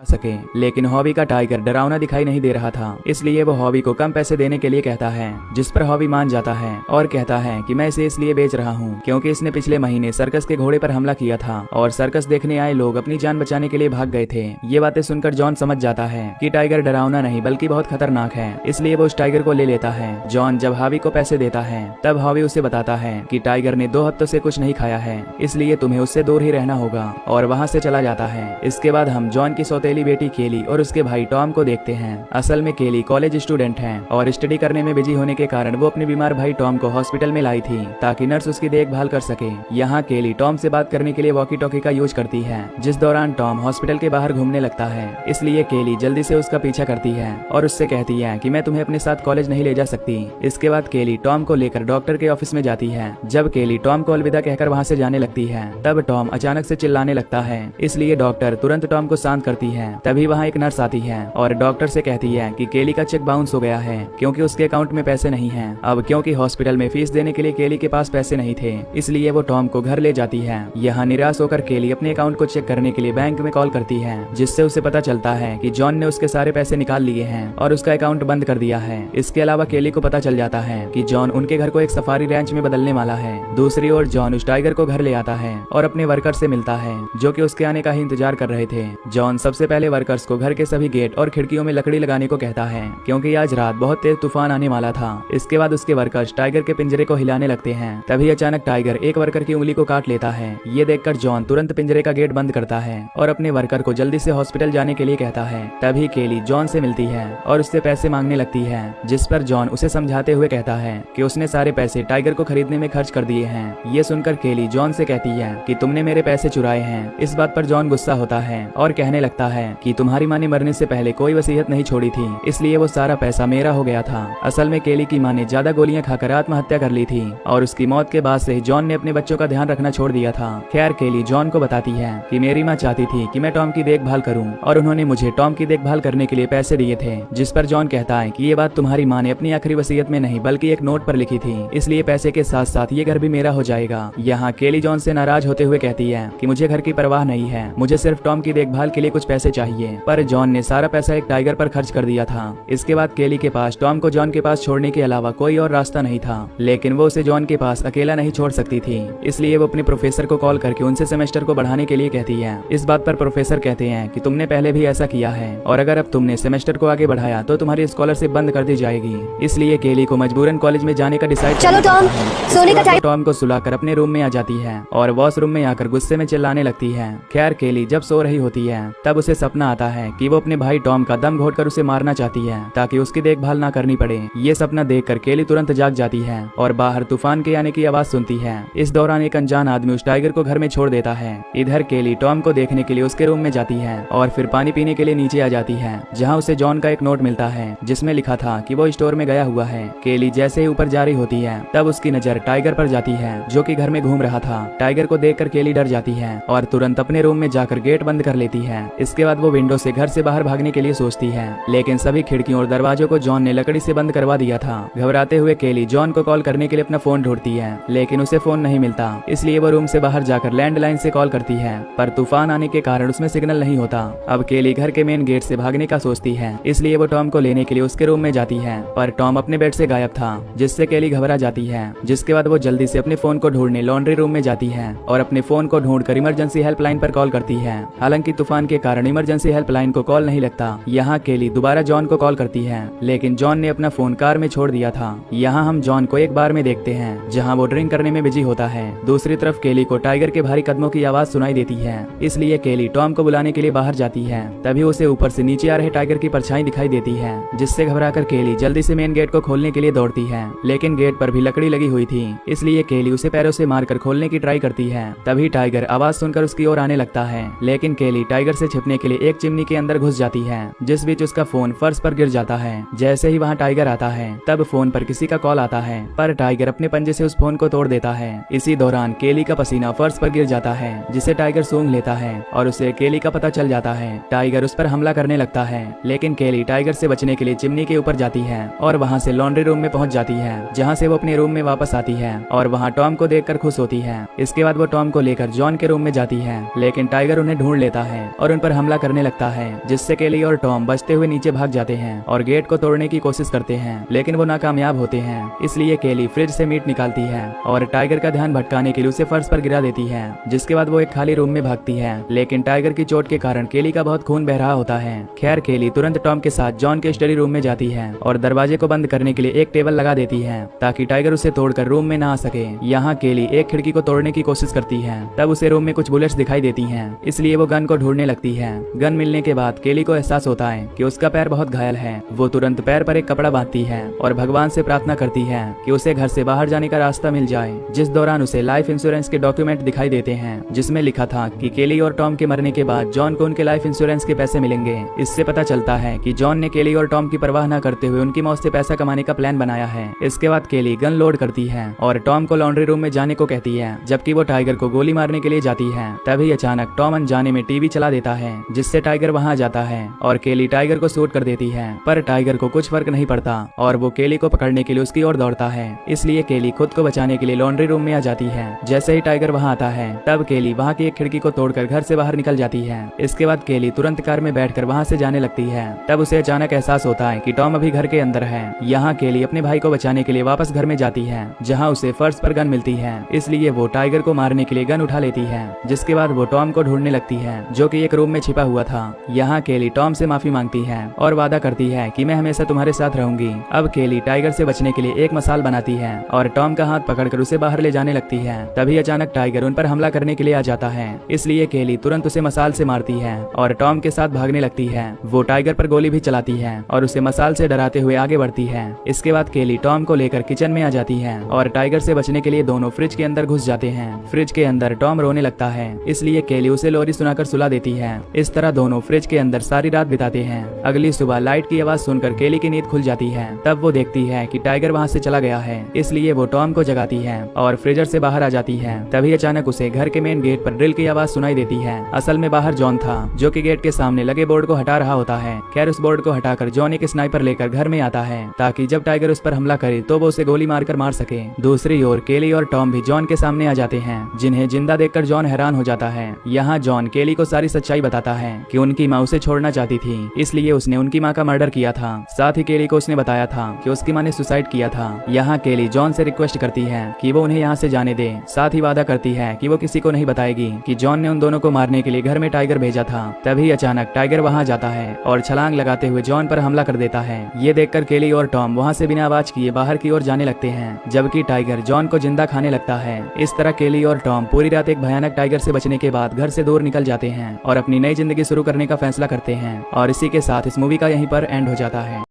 सके। लेकिन हॉबी का टाइगर डरावना दिखाई नहीं दे रहा था, इसलिए वो हॉबी को कम पैसे देने के लिए कहता है, जिस पर हॉबी मान जाता है और कहता है कि मैं इसे इसलिए बेच रहा हूँ क्योंकि इसने पिछले महीने सर्कस के घोड़े पर हमला किया था और सर्कस देखने आए लोग अपनी जान बचाने के लिए भाग गए थे। ये बातें सुनकर जॉन समझ जाता है कि टाइगर डरावना नहीं बल्कि बहुत खतरनाक है, इसलिए वो उस टाइगर को ले लेता है। जॉन जब हॉबी को पैसे देता है तब हॉबी उसे बताता है कि टाइगर ने 2 हफ्तों से कुछ नहीं खाया है, इसलिए तुम्हें उससे दूर ही रहना होगा, और वहाँ से चला जाता है। इसके बाद हम जॉन की सौतेली बेटी केली और उसके भाई टॉम को देखते हैं। असल में केली कॉलेज स्टूडेंट है और स्टडी करने में बिजी होने के कारण वो अपने बीमार भाई टॉम को हॉस्पिटल में लाई थी ताकि नर्स उसकी देखभाल कर सके। यहाँ केली टॉम से बात करने के लिए वॉकी टॉकी का यूज करती है, जिस दौरान टॉम हॉस्पिटल के बाहर घूमने लगता है, इसलिए केली जल्दी से उसका पीछा करती है और उससे कहती है कि मैं तुम्हें अपने साथ कॉलेज नहीं ले जा सकती। इसके बाद केली टॉम को लेकर डॉक्टर के ऑफिस में जाती है। जब केली टॉम को अलविदा कहकर वहाँ से जाने लगती है तब टॉम अचानक से चिल्लाने लगता है, इसलिए डॉक्टर तुरंत टॉम को शांत करती है। तभी वहाँ एक नर्स आती है और डॉक्टर से कहती है कि केली का चेक बाउंस हो गया है क्योंकि उसके अकाउंट में पैसे नहीं हैं। अब क्योंकि हॉस्पिटल में फीस देने के लिए केली के पास पैसे नहीं थे, इसलिए वो टॉम को घर ले जाती है। यहाँ निराश होकर केली अपने अकाउंट को चेक करने के लिए बैंक में कॉल करती है, जिससे उसे पता चलता है कि जॉन ने उसके सारे पैसे निकाल लिए हैं और उसका अकाउंट बंद कर दिया है। इसके अलावा केली को पता चल जाता है कि जॉन उनके घर को एक सफारी रैंच में बदलने वाला है। दूसरी ओर जॉन उस टाइगर को घर ले आता है और अपने वर्कर से मिलता है जो कि उसके आने का ही इंतजार कर रहे थे। जॉन सबसे पहले वर्कर्स को घर के सभी गेट और खिड़कियों में लकड़ी लगाने को कहता है क्योंकि आज रात बहुत तेज तूफान आने वाला था। इसके बाद उसके वर्कर्स टाइगर के पिंजरे को हिलाने लगते हैं। तभी अचानक टाइगर एक वर्कर की उंगली को काट लेता है। ये देखकर जॉन तुरंत पिंजरे का गेट बंद करता है और अपने वर्कर को जल्दी से हॉस्पिटल जाने के लिए कहता है। तभी केली जॉन से मिलती है और उससे पैसे मांगने लगती है, जिस पर जॉन उसे समझाते हुए कहता है कि उसने सारे पैसे टाइगर को खरीदने में खर्च कर दिए हैं। ये सुनकर केली जॉन से कहती है कि तुमने मेरे पैसे चुराए हैं। इस बात पर जॉन गुस्सा होता है और कहने लगता है कि तुम्हारी माँ ने मरने से पहले कोई वसीयत नहीं छोड़ी थी, इसलिए वो सारा पैसा मेरा हो गया था। असल में केली की माँ ने ज्यादा गोलियां खाकर आत्महत्या कर ली थी और उसकी मौत के बाद से जॉन ने अपने बच्चों का ध्यान रखना छोड़ दिया था। खैर केली जॉन को बताती है कि मेरी माँ चाहती थी कि मैं टॉम की देखभाल करूं और उन्होंने मुझे टॉम की देखभाल करने के लिए पैसे दिए थे, जिस पर जॉन कहता है कि ये बात तुम्हारी माँ ने अपनी आखिरी वसीयत में नहीं बल्कि एक नोट पर लिखी थी, इसलिए पैसे के साथ साथ ये घर भी मेरा हो जाएगा। यहाँ केली जॉन से नाराज होते हुए कहती है कि मुझे घर की परवाह नहीं है, मुझे सिर्फ टॉम की देखभाल के लिए कुछ पैसे चाहिए। पर जॉन ने सारा पैसा एक टाइगर पर खर्च कर दिया था। इसके बाद केली के पास टॉम को जॉन के पास छोड़ने के अलावा कोई और रास्ता नहीं था, लेकिन वो उसे जॉन के पास अकेला नहीं छोड़ सकती थी, इसलिए वो अपने प्रोफेसर को कॉल करके उनसे सेमेस्टर को बढ़ाने के लिए कहती है। इस बात पर प्रोफेसर कहते हैं कि तुमने पहले भी ऐसा किया है और अगर अब तुमने सेमेस्टर को आगे बढ़ाया तो तुम्हारी स्कॉलरशिप बंद कर दी जाएगी। इसलिए केली को मजबूरन कॉलेज में जाने का डिसाइड चलो टॉम, सोने का टाइम। टॉम को सुलाकर अपने रूम में आ जाती है और वॉशरूम में आकर गुस्से में चिल्लाने लगती है। खैर केली जब सो रही होती है तब उसे सपना आता है कि वो अपने भाई टॉम का दम घोटकर उसे मारना चाहती है ताकि उसकी देखभाल ना करनी पड़े। ये सपना देखकर केली तुरंत जाग जाती है और बाहर तूफान के आने की आवाज सुनती है। इस दौरान एक अनजान आदमी उस टाइगर को घर में छोड़ देता है। इधर केली टॉम को देखने के लिए उसके रूम में जाती है और फिर पानी पीने के लिए नीचे आ जाती है, जहाँ उसे जॉन का एक नोट मिलता है जिसमें लिखा था कि वो स्टोर में गया हुआ है। केली जैसे ही ऊपर जा रही होती है तब उसकी नजर टाइगर पर जाती है जो कि घर में घूम रहा था। टाइगर को देखकर केली डर जाती है और तुरंत अपने रूम में जाकर गेट बंद कर लेती है। इसके बाद वो विंडो से घर से बाहर भागने के लिए सोचती है, लेकिन सभी खिड़कियों और दरवाजों को जॉन ने लकड़ी से बंद करवा दिया था। घबराते हुए केली जॉन को कॉल करने के लिए अपना फोन ढूंढती है, लेकिन उसे फोन नहीं मिलता, इसलिए वो रूम से बाहर जाकर लैंडलाइन से कॉल करती है, पर तूफान आने के कारण उसमें सिग्नल नहीं होता। अब केली घर के मेन गेट से भागने का सोचती है, इसलिए वो टॉम को लेने के लिए उसके रूम में जाती है, पर टॉम अपने बेड से गायब था, जिससे केली घबरा जाती है। जिसके बाद वो जल्दी से अपने फोन को ढूंढने लॉन्ड्री रूम में जाती है और अपने फोन को ढूंढकर इमरजेंसी हेल्पलाइन पर कॉल करती है। हालांकि तूफान के कारण इमरजेंसी हेल्पलाइन को कॉल नहीं लगता। यहाँ केली दोबारा जॉन को कॉल करती है, लेकिन जॉन ने अपना फोन कार में छोड़ दिया था। यहाँ हम जॉन को एक बार में देखते हैं जहाँ वो ड्रिंक करने में बिजी होता है। दूसरी तरफ केली को टाइगर के भारी कदमों की आवाज सुनाई देती है, इसलिए केली टॉम को बुलाने के लिए बाहर जाती है। तभी उसे ऊपर से नीचे आ रहे टाइगर की परछाई दिखाई देती है, जिससे घबराकर केली जल्दी से मेन गेट को खोलने के लिए दौड़ती है, लेकिन गेट पर भी लकड़ी लगी हुई थी, इसलिए केली उसे पैरों से मारकर खोलने की ट्राई करती है। तभी टाइगर आवाज सुनकर उसकी ओर आने लगता है, लेकिन केली टाइगर से छिपने के लिए एक चिमनी के अंदर घुस जाती है, जिस बीच उसका फोन फर्श पर गिर जाता है। जैसे ही वहाँ टाइगर आता है तब फोन पर किसी का कॉल आता है, पर टाइगर अपने पंजे से उस फोन को तोड़ देता है। इसी दौरान केली का पसीना फर्श पर गिर जाता है, जिसे टाइगर सूंघ लेता है और उसे केली का पता चल जाता है। टाइगर उस पर हमला करने लगता है, लेकिन केली टाइगर से बचने के लिए चिमनी के ऊपर जाती है और वहाँ से लॉन्ड्री रूम में पहुँच जाती है, जहाँ से वो अपने रूम में वापस आती है और वहाँ टॉम को देखकर खुश होती है। इसके बाद वो टॉम को लेकर जॉन के रूम में जाती है, लेकिन टाइगर उन्हें ढूंढ लेता है और उन पर हमला हमला करने लगता है, जिससे केली और टॉम बचते हुए नीचे भाग जाते हैं और गेट को तोड़ने की कोशिश करते हैं, लेकिन वो नाकामयाब होते हैं। इसलिए केली फ्रिज से मीट निकालती है और टाइगर का ध्यान भटकाने के लिए उसे फर्श पर गिरा देती है, जिसके बाद वो एक खाली रूम में भागती है, लेकिन टाइगर की चोट के कारण केली का बहुत खून बह रहा होता है। खैर केली तुरंत टॉम के साथ जॉन के स्टडी रूम में जाती है और दरवाजे को बंद करने के लिए एक टेबल लगा देती है ताकि टाइगर उसे तोड़कर रूम में ना आ सके। यहाँ केली एक खिड़की को तोड़ने की कोशिश करती है, तब उसे रूम में कुछ बुलेट्स दिखाई देती हैं, इसलिए वो गन को ढूंढने लगती है। गन मिलने के बाद केली को एहसास होता है कि उसका पैर बहुत घायल है। वो तुरंत पैर पर एक कपड़ा बांधती है और भगवान से प्रार्थना करती है कि उसे घर से बाहर जाने का रास्ता मिल जाए। जिस दौरान उसे लाइफ इंश्योरेंस के डॉक्यूमेंट दिखाई देते हैं, जिसमें लिखा था कि केली और टॉम के मरने के बाद जॉन को उनके लाइफ इंश्योरेंस के पैसे मिलेंगे। इससे पता चलता है कि जॉन ने केली और टॉम की परवाह न करते हुए उनकी मौत से पैसा कमाने का प्लान बनाया है। इसके बाद केली गन लोड करती है और टॉम को लॉन्ड्री रूम में जाने को कहती है, जबकि वो टाइगर को गोली मारने के लिए जाती है। तभी अचानक टॉम अनजाने में टीवी चला देता है, जिससे टाइगर वहां जाता है और केली टाइगर को शूट कर देती है, पर टाइगर को कुछ फर्क नहीं पड़ता और वो केली को पकड़ने के लिए उसकी ओर दौड़ता है। इसलिए केली खुद को बचाने के लिए लॉन्ड्री रूम में आ जाती है। जैसे ही टाइगर वहां आता है, तब केली वहां की एक खिड़की को तोड़कर घर से बाहर निकल जाती है। इसके बाद केली तुरंत कार में बैठकर वहां से जाने लगती है। तब उसे अचानक एहसास होता है कि टॉम अभी घर के अंदर है। यहाँ केली अपने भाई को बचाने के लिए वापस घर में जाती है, जहाँ उसे फर्श पर गन मिलती है। इसलिए वो टाइगर को मारने के लिए गन उठा लेती है, जिसके बाद वो टॉम को ढूंढने लगती है, जो कि एक रूम में छिपा हुआ था। यहाँ केली टॉम से माफी मांगती है और वादा करती है कि मैं हमेशा तुम्हारे साथ रहूंगी। अब केली टाइगर से बचने के लिए एक मसाल बनाती है और टॉम का हाथ पकड़कर उसे बाहर ले जाने लगती है। तभी अचानक टाइगर उन पर हमला करने के लिए आ जाता है, इसलिए केली तुरंत उसे मसाल से मारती है और टॉम के साथ भागने लगती है। वो टाइगर पर गोली भी चलाती है और उसे मसाल से डराते हुए आगे बढ़ती है। इसके बाद केली टॉम को लेकर किचन में आ जाती है और टाइगर से बचने के लिए दोनों फ्रिज के अंदर घुस जाते हैं। फ्रिज के अंदर टॉम रोने लगता है, इसलिए केली उसे लोरी सुनाकर सुला देती है। इस तरह दोनों फ्रिज के अंदर सारी रात बिताते हैं। अगली सुबह लाइट की आवाज सुनकर केली की नींद खुल जाती है। तब वो देखती है कि टाइगर वहाँ से चला गया है, इसलिए वो टॉम को जगाती है और फ्रीजर से बाहर आ जाती है। तभी अचानक उसे घर के मेन गेट पर ड्रिल की आवाज सुनाई देती है। असल में बाहर जॉन था, जो कि गेट के सामने लगे बोर्ड को हटा रहा होता है। खैर उस बोर्ड को हटाकर जॉन एक स्नाइपर लेकर घर में आता है, ताकि जब टाइगर उस पर हमला करे तो वो उसे गोली मारकर मार सके। दूसरी ओर केली और टॉम भी जॉन के सामने आ जाते हैं, जिन्हें जिंदा देखकर जॉन हैरान हो जाता है। यहाँ जॉन केली को सारी सच्चाई बताता है कि उनकी माँ उसे छोड़ना चाहती थी, इसलिए उसने उनकी माँ का मर्डर किया था। साथ ही केली को उसने बताया था कि उसकी माँ ने सुसाइड किया था। यहाँ केली जॉन से रिक्वेस्ट करती है कि वो उन्हें यहाँ से जाने दे। साथ ही वादा करती है कि वो किसी को नहीं बताएगी कि जॉन ने उन दोनों को मारने के लिए घर में टाइगर भेजा था। तभी अचानक टाइगर वहाँ जाता है और छलांग लगाते हुए जॉन पर हमला कर देता है। ये देखकर केली और टॉम वहाँ से बिना आवाज किए बाहर की ओर जाने लगते हैं, जबकि टाइगर जॉन को जिंदा खाने लगता है। इस तरह केली और टॉम पूरी रात एक भयानक टाइगर से बचने के बाद घर से दूर निकल जाते हैं और अपनी नई जिंदगी शुरू करने का फैसला करते हैं। और इसी के साथ इस मूवी का यहीं पर एंड हो जाता है।